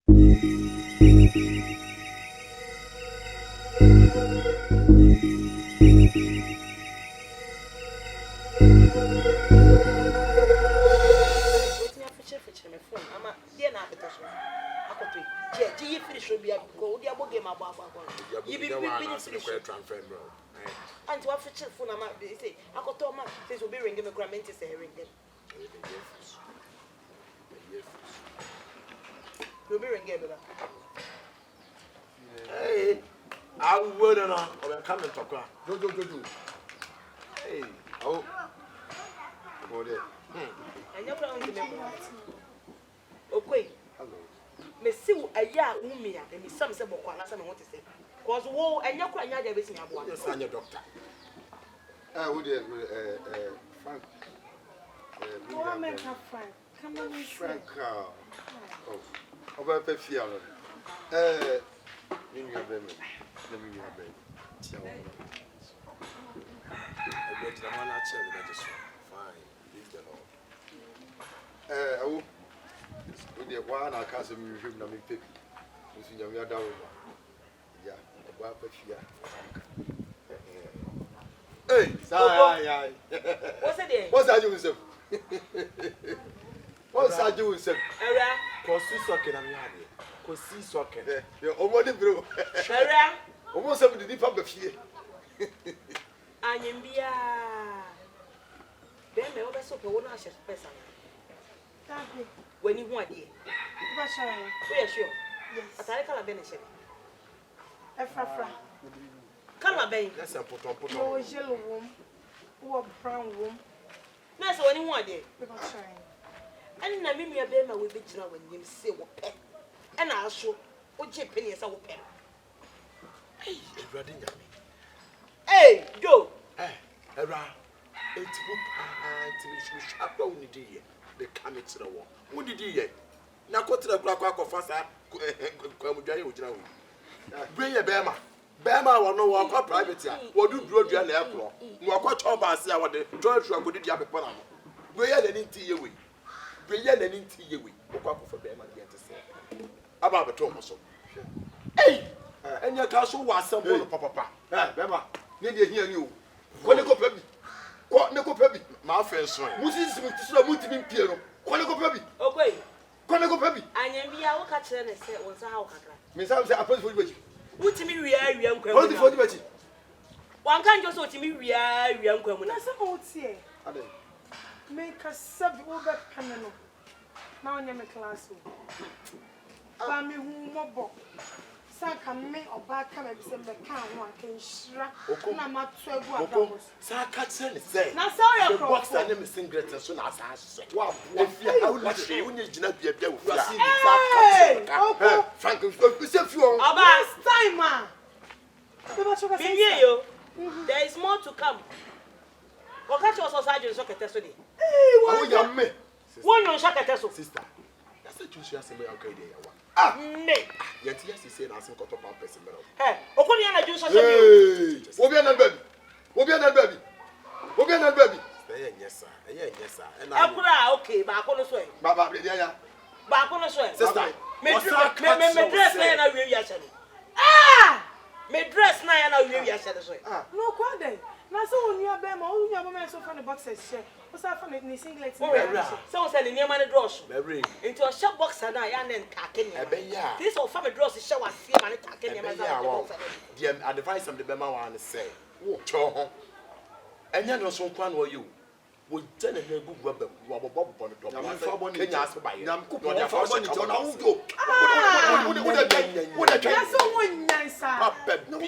And to have a chill phone, they say, I got Thomas, says will be ringing the Grammy to say ring them. You'll be ringing them. Hey, I wouldn't know. I'm coming to cry. Do. Hey, oh, go there. And you're going to remember. Okay. Hello. Me see a ya umia, and me some say, what I want to say. Because woe, and you're quite young, everything I want. Yes, I'm your doctor. Would Frank? What make her Frank? Come on, Frank. Oh, about the field. You have been. Let me have been. I bet the one I tell you that is fine. Leave the Lord. With the one I can't see me, him, not me pick. You see, you're down. Yeah, about the field. Hey, sorry. What's it? What's that you with him? What's that you with him? Cause socket I'm happy. Cause socket. You're almost bro. Sharia? Almost have the deep up of here. I am Bia. Then my other super one I shall person. When you want it. We are sure. Yes. But I can't benefit. Efra. Come on, That's a put on. Oh, yellow room. Or brown room. That's what you want it. Because And I mean, your baby will be general when you say what pet. And I'll show what your penny is our pen. Hey, Radin. Hey, Joe. Era. It's book sharp down the day. They come to the wall. What did you get? Now go to the black of us. Bring your Bama. Bama will no walk private. What do you do an airport? Walk what job I say what the George would do the other Panama. Bring an into your way. Bring an into your way. Walk for Bama again to say. About the Thomas. Hey! And your castle was some papa. Bama, need to hear you. When you go, baby. What no baby? My friend, son. Moses to multi piano. Qualico baby. Okay. Qualico baby. I am Bia. What catch and say was how Miss Sam said, I put for you. what to me, we are young. Hold it for the betty. One can't just what to me, we are young. that's a old say. Make a sub over panel. Now, I'm a class. Family who mobile. Saka me or back come and send the can one can shrap. Not 12 Saka say. Now, sorry, the box and them singlet as soon as I said. Wow, if you have not seen you need to be a devil. Frank, you said you are time, man. There is more to come. What catch us outside your socket yesterday? Oh, young me. One on socket, sister. That's a juicy as a mail. Nay. Yet, yes, he said, I think got up person. Hey, Okoniana do such a baby. Obiana baby. Yes, sir. Yes, sir. And I okay, but I can't sway. Baba, But I can't sway. Sister, me dress na I will yasha. Ah! Me dress na I will yasha. No, quite then. Now, so when you are Bema, you have a man so from the boxes. What's that from the singlet? Someone said, near my draws. Mary. Into a shop box and I am taking this or family draws is show us see money taking him. The advice of the Bema one say, Cho, and you know, so quan were you. Would send a good rubber, Bob on the top. I'm for one can ask by Yam Cook on your first one. What a chance someone nice. No,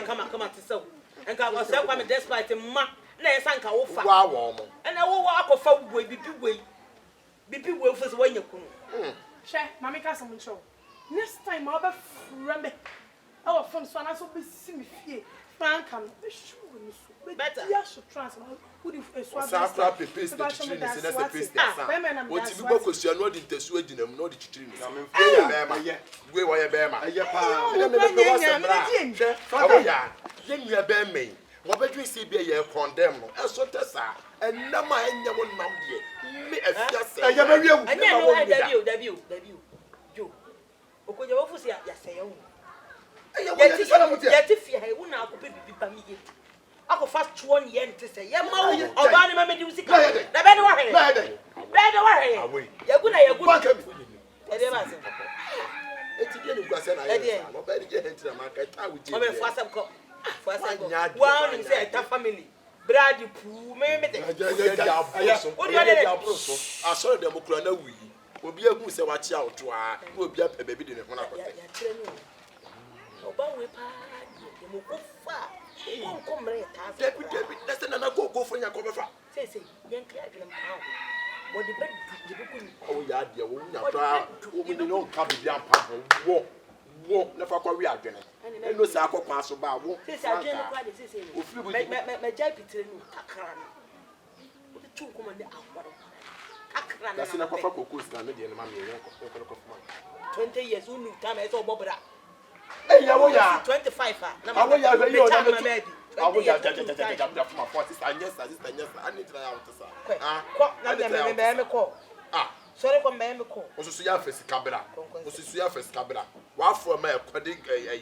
come on to so. And I was self I'm despite the ma. Let's anchor over. Wow, and I will walk off a way, be well for when you come. Share, Mammy Castle show. Next time I'll be from our phone, so I will be seeing me. Frank, I'm sure better. Yes, transfer. Who if a swap paste the tree in the paste. What you go because you are not in the Sweden, not the tree. We were a bear. You are bear me. What better you see be a condemn? As so Tessa, and Nama and Yaman Mamdi. Me a debut. okoja wo fusi ya say yo ya ti fi ha wo na akopɛ bibi ba mi ye ako fast 1 year nti say ye ma wo oba ni ma me di usika na be de wa he ya gu na ya gu e de ba se eti die ni kwase na ye no ba di je henti na maka ta wo je o me fuasa ko wa ni say ta family bradi pu me de asoro de mo kura na wuyi obi agu se wa chia oto a obi apɛ ba bi de ne ho na kote ya kire ni oba we pa de mo ko fa ko mre ta David na se na go for nya ko be fa say yen kra adwene pa wo de bed de be kun o ya de wo nya pra o mi no ka bi ampa wo na fa kwa wi adwene eno sa akokwa aso ba wo say adwene kwa de say ofiri bu me jai pitire ni kakra no wo de tun ko mande akwaro kakra na se na kwa fa kokos na me de na ma me yen ko 20 years unu time e so obobra ya wo ya 25 na awo ya we yo na me awo ya ja from for sister yes ani tira ya wotsa ko na me ko sorry ko me ko osusu ya fesi kabra osusu ya fesi kabra wa afọ ma ekode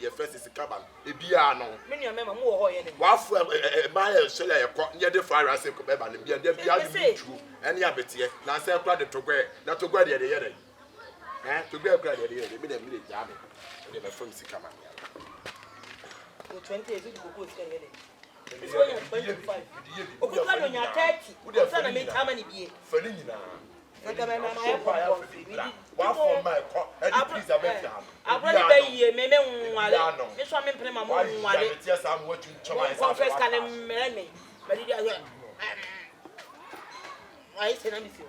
ye fesi kabra ebia no me nua me ma mo wo ho ye ne wa afọ ma ye sele ye ko nye de fire ase ko be ba ne bia de bia de tru ene abete na se kura de togwe na togwe de ye de togwe kura de ye de me de me ja me de be from sikama 20 years you go scan here. It's when you're 25. Okuka no nya 30. Osa na me tama ni bie. Fani nyina. Nka me ma wa for my ko e di please abet am. Abro be yie me nwale. Me so me mpene ma mo nwale. Ya tie sa mo atun choma isa. Confess kan me me. Badi dia. Ai se na mi si.